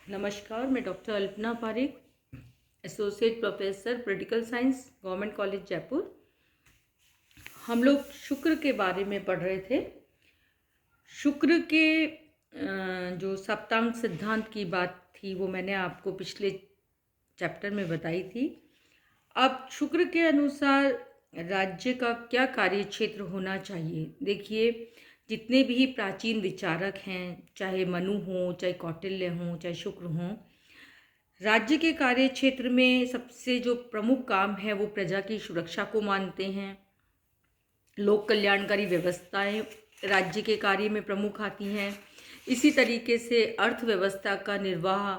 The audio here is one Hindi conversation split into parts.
नमस्कार, मैं doctor Alpana Pareek, associate professor political science, government college Jaipur. हम लोग शुक्र के बारे में पढ़ रहे थे। शुक्र के जो सप्तांग सिद्धांत की बात थी वो मैंने आपको पिछले चैप्टर में बताई थी। अब शुक्र के अनुसार राज्य का क्या कार्य क्षेत्र होना चाहिए। देखिए, जितने भी प्राचीन विचारक हैं, चाहे मनु हों, चाहे कौटिल्य हों, चाहे शुक्र हों, राज्य के कार्य क्षेत्र में सबसे जो प्रमुख काम है वो प्रजा की सुरक्षा को मानते हैं। लोक कल्याणकारी व्यवस्थाएं राज्य के कार्य में प्रमुख आती हैं। इसी तरीके से अर्थव्यवस्था का निर्वाह,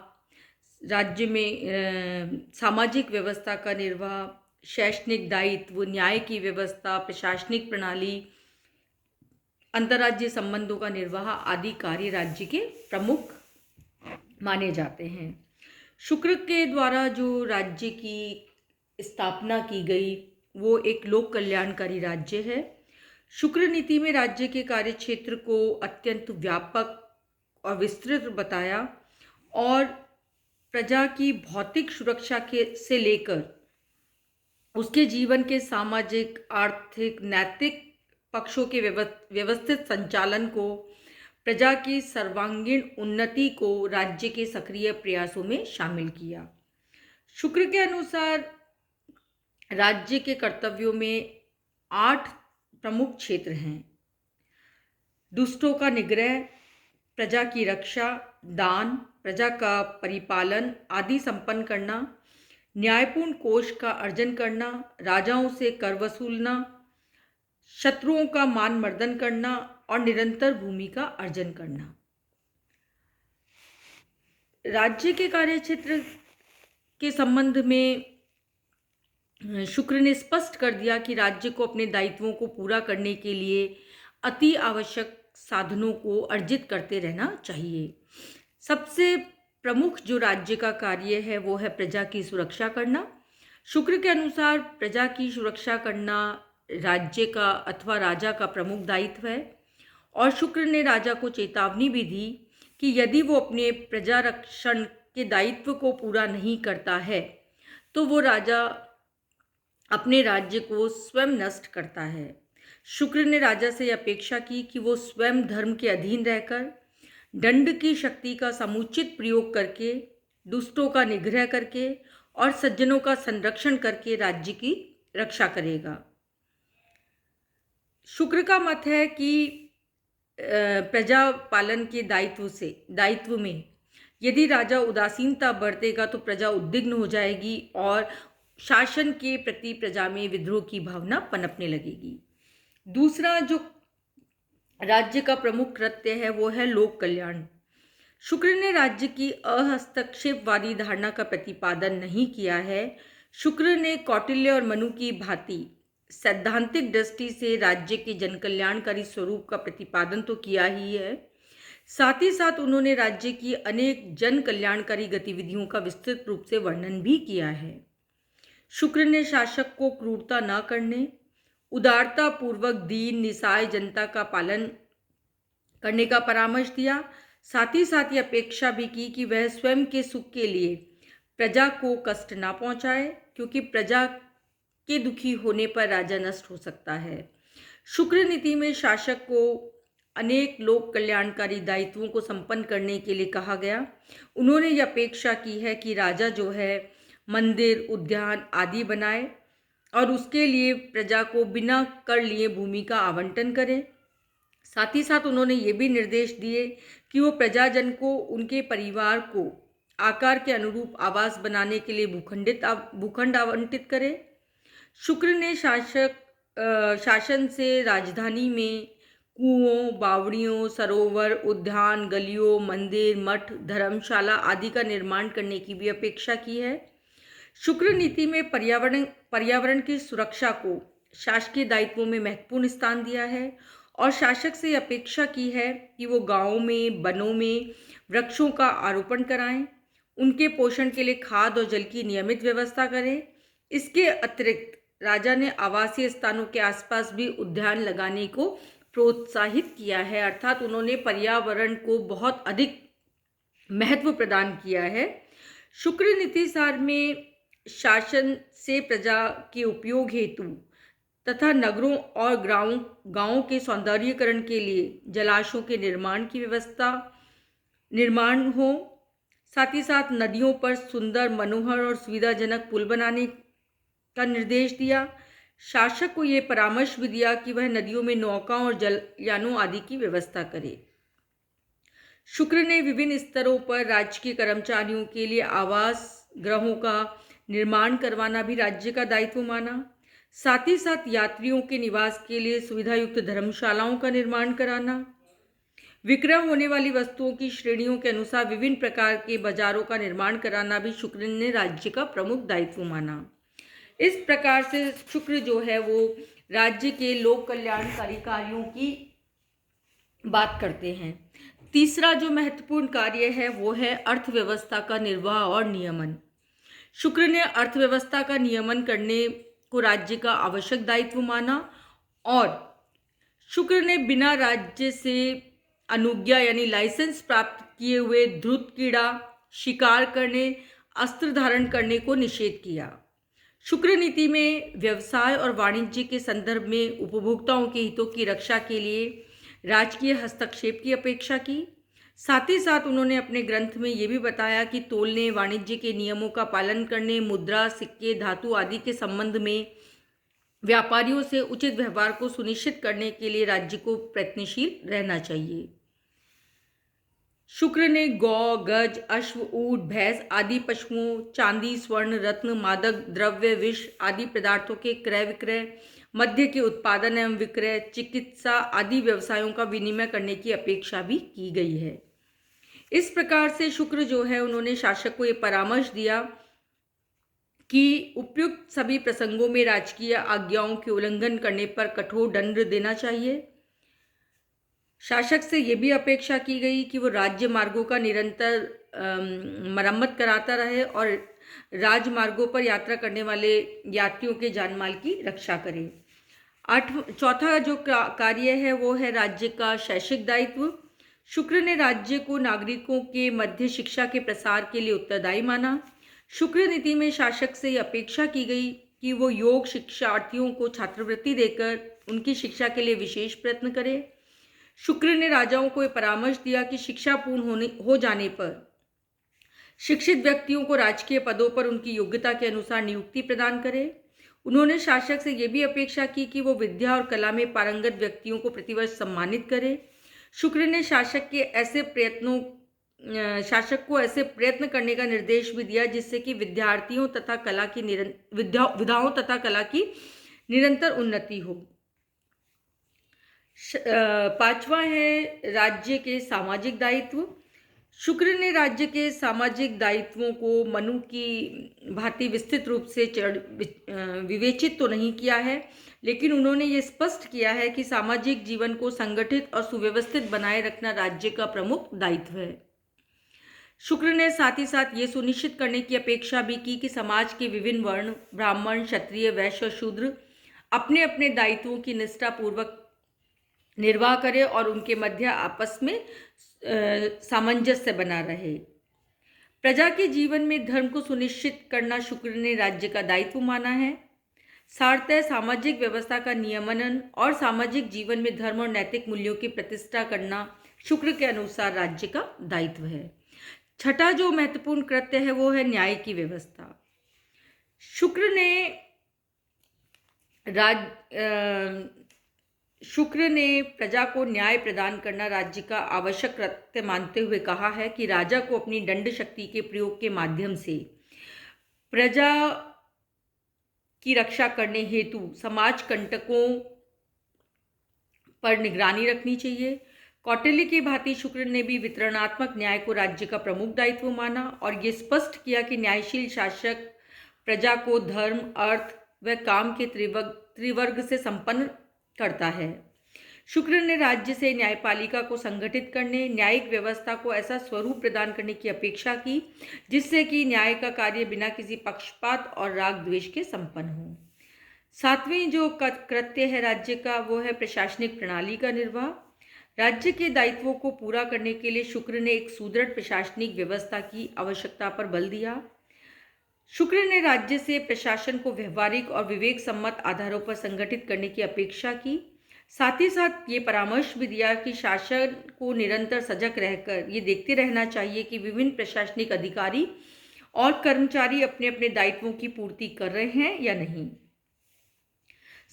राज्य में सामाजिक व्यवस्था का निर्वाह, शैक्षणिक दायित्व, न्याय की व्यवस्था, प्रशासनिक प्रणाली, अंतर्राज्यीय संबंधों का निर्वाह आदि कार्य राज्य के प्रमुख माने जाते हैं। शुक्र के द्वारा जो राज्य की स्थापना की गई वो एक लोक कल्याणकारी राज्य है। शुक्र नीति में राज्य के कार्य क्षेत्र को अत्यंत व्यापक और विस्तृत बताया और प्रजा की भौतिक सुरक्षा के से लेकर उसके जीवन के सामाजिक, आर्थिक, नैतिक पक्षों के व्यवस्थित संचालन को, प्रजा की सर्वांगीण उन्नति को राज्य के सक्रिय प्रयासों में शामिल किया। शुक्र के अनुसार राज्य के कर्तव्यों में 8 प्रमुख क्षेत्र हैं। दुष्टों का निग्रह, प्रजा की रक्षा, दान, प्रजा का परिपालन आदि संपन्न करना, न्यायपूर्ण कोष का अर्जन करना, राजाओं से कर वसूलना, शत्रुओं का मान मर्दन करना और निरंतर भूमि का अर्जन करना। राज्य के कार्य क्षेत्र के संबंध में शुक्र ने स्पष्ट कर दिया कि राज्य को अपने दायित्वों को पूरा करने के लिए अति आवश्यक साधनों को अर्जित करते रहना चाहिए। सबसे प्रमुख जो राज्य का कार्य है वो है प्रजा की सुरक्षा करना। शुक्र के अनुसार प्रजा की सुरक्षा करना राज्य का अथवा राजा का प्रमुख दायित्व है और शुक्र ने राजा को चेतावनी भी दी कि यदि वो अपने प्रजा रक्षण के दायित्व को पूरा नहीं करता है तो वो राजा अपने राज्य को स्वयं नष्ट करता है। शुक्र ने राजा से अपेक्षा की कि वो स्वयं धर्म के अधीन रहकर दंड की शक्ति का समुचित प्रयोग करके, दुष्टों का निग्रह करके और सज्जनों का संरक्षण करके राज्य की रक्षा करेगा। शुक्र का मत है कि प्रजा पालन के दायित्व में यदि राजा उदासीनता बरतेगा तो प्रजा उद्विग्न हो जाएगी और शासन के प्रति प्रजा में विद्रोह की भावना पनपने लगेगी। दूसरा जो राज्य का प्रमुख कृत्य है वो है लोक कल्याण। शुक्र ने राज्य की अहस्तक्षेपवादी धारणा का प्रतिपादन नहीं किया है। शुक्र ने कौटिल्य और मनु की भांति सैद्धांतिक दृष्टि से राज्य के जनकल्याणकारी स्वरूप का प्रतिपादन तो किया ही है, साथ ही साथ उन्होंने राज्य की अनेक जन कल्याणकारी गतिविधियों का विस्तृत रूप से वर्णन भी किया है। शुक्र ने शासक को क्रूरता न करने, उदारता पूर्वक दीन निसहाय जनता का पालन करने का परामर्श दिया। साथ ही साथ ये अपेक्षा भी की कि वह स्वयं के सुख के लिए प्रजा को कष्ट ना पहुंचाए, क्योंकि प्रजा के दुखी होने पर राजा नष्ट हो सकता है। शुक्र नीति में शासक को अनेक लोक कल्याणकारी दायित्वों को संपन्न करने के लिए कहा गया। उन्होंने यह अपेक्षा की है कि राजा जो है मंदिर, उद्यान आदि बनाए और उसके लिए प्रजा को बिना कर लिए भूमि का आवंटन करे। साथ ही साथ उन्होंने ये भी निर्देश दिए कि वो प्रजाजन को उनके परिवार को आकार के अनुरूप आवास बनाने के लिए भूखंड आवंटित करे। शुक्र ने शासन से राजधानी में कुओं, बावड़ियों, सरोवर, उद्यान, गलियों, मंदिर, मठ, धर्मशाला आदि का निर्माण करने की भी अपेक्षा की है। शुक्र नीति में पर्यावरण की सुरक्षा को शासकीय दायित्वों में महत्वपूर्ण स्थान दिया है और शासक से अपेक्षा की है कि वो गांवों में, वनों में वृक्षों का आरोपण कराएं, उनके पोषण के लिए खाद और जल की नियमित व्यवस्था करें। इसके अतिरिक्त राजा ने आवासीय स्थानों के आसपास भी उद्यान लगाने को प्रोत्साहित किया है, अर्थात उन्होंने पर्यावरण को बहुत अधिक महत्व प्रदान किया है। शुक्र नीति सार में शासन से प्रजा के उपयोग हेतु तथा नगरों और गांवों के सौंदर्यीकरण के लिए जलाशयों के निर्माण हो, साथ ही साथ नदियों पर सुंदर, मनोहर और सुविधाजनक पुल बनाने का निर्देश दिया। शासक को यह परामर्श भी दिया कि वह नदियों में नौकाओं और जलयानों आदि की व्यवस्था करे। शुक्र ने विभिन्न स्तरों पर राजकीय कर्मचारियों के लिए आवास गृहों का निर्माण करवाना भी राज्य का दायित्व माना। साथ ही साथ यात्रियों के निवास के लिए सुविधायुक्त धर्मशालाओं का निर्माण कराना, विक्रय होने वाली वस्तुओं की श्रेणियों के अनुसार विभिन्न प्रकार के बाजारों का निर्माण कराना भी शुक्र ने राज्य का प्रमुख दायित्व माना। इस प्रकार से शुक्र जो है वो राज्य के लोक कल्याणकारी कार्यों की बात करते हैं। तीसरा जो महत्वपूर्ण कार्य है वो है अर्थव्यवस्था का निर्वाह और नियमन। शुक्र ने अर्थव्यवस्था का नियमन करने को राज्य का आवश्यक दायित्व माना और शुक्र ने बिना राज्य से अनुज्ञा यानी लाइसेंस प्राप्त किए हुए धूर्त कीड़ा शिकार करने, अस्त्र धारण करने को निषेध किया। शुक्र नीति में व्यवसाय और वाणिज्य के संदर्भ में उपभोक्ताओं के हितों की रक्षा के लिए राजकीय हस्तक्षेप की अपेक्षा की। साथ ही साथ उन्होंने अपने ग्रंथ में ये भी बताया कि तोलने, वाणिज्य के नियमों का पालन करने, मुद्रा, सिक्के, धातु आदि के संबंध में व्यापारियों से उचित व्यवहार को सुनिश्चित करने के लिए राज्य को प्रयत्नशील रहना चाहिए। शुक्र ने गौ, गज, अश्व, ऊंट, भैंस आदि पशुओं, चांदी, स्वर्ण, रत्न, मादक द्रव्य, विष आदि पदार्थों के क्रय विक्रय, मद्य के उत्पादन एवं विक्रय, चिकित्सा आदि व्यवसायों का विनिमय करने की अपेक्षा भी की गई है। इस प्रकार से शुक्र जो है उन्होंने शासक को ये परामर्श दिया कि उपयुक्त सभी प्रसंगों में राजकीय आज्ञाओं के उल्लंघन करने पर कठोर दंड देना चाहिए। शासक से यह भी अपेक्षा की गई कि वो राज्य मार्गों का निरंतर मरम्मत कराता रहे और राजमार्गों पर यात्रा करने वाले यात्रियों के जानमाल की रक्षा करे। चौथा जो कार्य है वो है राज्य का शैक्षिक दायित्व। शुक्र ने राज्य को नागरिकों के मध्य शिक्षा के प्रसार के लिए उत्तरदायी माना। शुक्र नीति में शासक से यह अपेक्षा की गई कि वो योग शिक्षार्थियों को छात्रवृत्ति देकर उनकी शिक्षा के लिए विशेष प्रयत्न करे। शुक्र ने राजाओं को यह परामर्श दिया कि शिक्षा पूर्ण हो जाने पर शिक्षित व्यक्तियों को राजकीय पदों पर उनकी योग्यता के अनुसार नियुक्ति प्रदान करे। उन्होंने शासक से यह भी अपेक्षा की कि वो विद्या और कला में पारंगत व्यक्तियों को प्रतिवर्ष सम्मानित करे। शुक्र ने शासक को ऐसे प्रयत्न करने का निर्देश भी दिया जिससे कि विधाओं तथा कला की निरंतर उन्नति हो। पांचवा है राज्य के सामाजिक दायित्व। शुक्र ने राज्य के सामाजिक दायित्वों को मनु की भांति विस्तृत रूप से विवेचित तो नहीं किया है, लेकिन उन्होंने ये स्पष्ट किया है कि सामाजिक जीवन को संगठित और सुव्यवस्थित बनाए रखना राज्य का प्रमुख दायित्व है। शुक्र ने साथ ही साथ ये सुनिश्चित करने की अपेक्षा भी की कि समाज के विभिन्न वर्ण, ब्राह्मण, क्षत्रिय, वैश्य और शूद्र अपने अपने दायित्वों की निष्ठापूर्वक निर्वाह करें और उनके मध्य आपस में सामंजस्य बना रहे। प्रजा के जीवन में धर्म को सुनिश्चित करना शुक्र ने राज्य का दायित्व माना है। सार्थक सामाजिक व्यवस्था का नियमन और सामाजिक जीवन में धर्म और नैतिक मूल्यों की प्रतिष्ठा करना शुक्र के अनुसार राज्य का दायित्व है। छठा जो महत्वपूर्ण कृत्य है वो है न्याय की व्यवस्था। शुक्र ने प्रजा को न्याय प्रदान करना राज्य का आवश्यक कृत्य मानते हुए कहा है कि राजा को अपनी दंड शक्ति के प्रयोग के माध्यम से प्रजा की रक्षा करने हेतु समाज कंटकों पर निगरानी रखनी चाहिए। कौटिल्य की भांति शुक्र ने भी वितरणात्मक न्याय को राज्य का प्रमुख दायित्व माना और ये स्पष्ट किया कि न्यायशील शासक प्रजा को धर्म, अर्थ व काम के त्रिवर्ग से संपन्न करता है। शुक्र ने राज्य से न्यायपालिका को संगठित करने, न्यायिक व्यवस्था को ऐसा स्वरूप प्रदान करने की अपेक्षा की जिससे कि न्याय का कार्य बिना किसी पक्षपात और राग द्वेष के संपन्न हो। सातवें जो कृत्य है राज्य का वो है प्रशासनिक प्रणाली का निर्वाह। राज्य के दायित्वों को पूरा करने के लिए शुक्र ने एक सुदृढ़ प्रशासनिक व्यवस्था की आवश्यकता पर बल दिया। शुक्र ने राज्य से प्रशासन को व्यवहारिक और विवेक सम्मत आधारों पर संगठित करने की अपेक्षा की। साथ ही साथ ये परामर्श भी दिया कि शासन को निरंतर सजग रहकर ये देखते रहना चाहिए कि विभिन्न प्रशासनिक अधिकारी और कर्मचारी अपने अपने दायित्वों की पूर्ति कर रहे हैं या नहीं।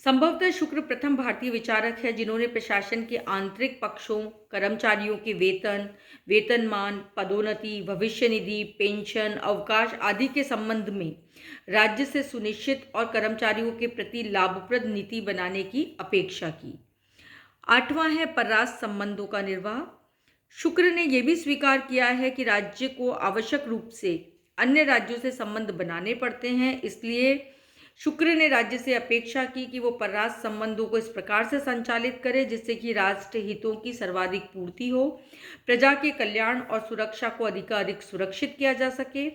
संभवतः शुक्र प्रथम भारतीय विचारक है जिन्होंने प्रशासन के आंतरिक पक्षों, कर्मचारियों के वेतन, वेतनमान, पदोन्नति, भविष्य निधि, पेंशन, अवकाश आदि के संबंध में राज्य से सुनिश्चित और कर्मचारियों के प्रति लाभप्रद नीति बनाने की अपेक्षा की। 8वां है परराष्ट्र संबंधों का निर्वाह। शुक्र ने यह भी स्वीकार किया है कि राज्य को आवश्यक रूप से अन्य राज्यों से संबंध बनाने पड़ते हैं, इसलिए शुक्र ने राज्य से अपेक्षा की कि वो परराष्ट्र संबंधों को इस प्रकार से संचालित करे जिससे कि राष्ट्र हितों की सर्वाधिक पूर्ति हो, प्रजा के कल्याण और सुरक्षा को अधिकाधिक सुरक्षित किया जा सके।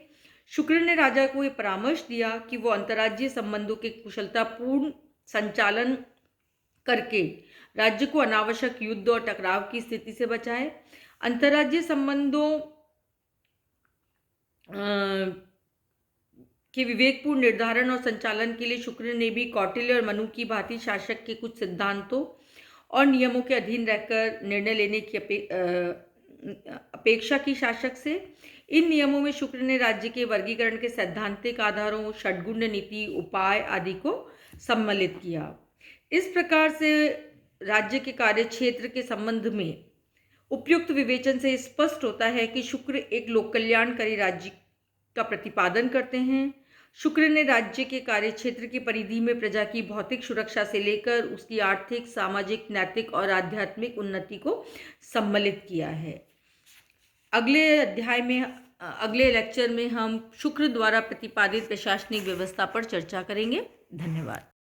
शुक्र ने राजा को ये परामर्श दिया कि वो अंतर्राज्यीय संबंधों के कुशलतापूर्ण संचालन करके राज्य को अनावश्यक युद्ध और टकराव की स्थिति से बचाए। अंतर्राज्यीय संबंधों के विवेकपूर्ण निर्धारण और संचालन के लिए शुक्र ने भी कौटिल्य और मनु की भांति शासक के कुछ सिद्धांतों और नियमों के अधीन रहकर निर्णय लेने की अपेक्षा की शासक से। इन नियमों में शुक्र ने राज्य के वर्गीकरण के सैद्धांतिक आधारों, षड्गुण नीति, उपाय आदि को सम्मिलित किया। इस प्रकार से राज्य के कार्यक्षेत्र के संबंध में उपयुक्त विवेचन से स्पष्ट होता है कि शुक्र एक लोक कल्याणकारी राज्य का प्रतिपादन करते हैं। शुक्र ने राज्य के कार्यक्षेत्र की परिधि में प्रजा की भौतिक सुरक्षा से लेकर उसकी आर्थिक, सामाजिक, नैतिक और आध्यात्मिक उन्नति को सम्मिलित किया है। अगले लेक्चर में हम शुक्र द्वारा प्रतिपादित प्रशासनिक व्यवस्था पर चर्चा करेंगे। धन्यवाद।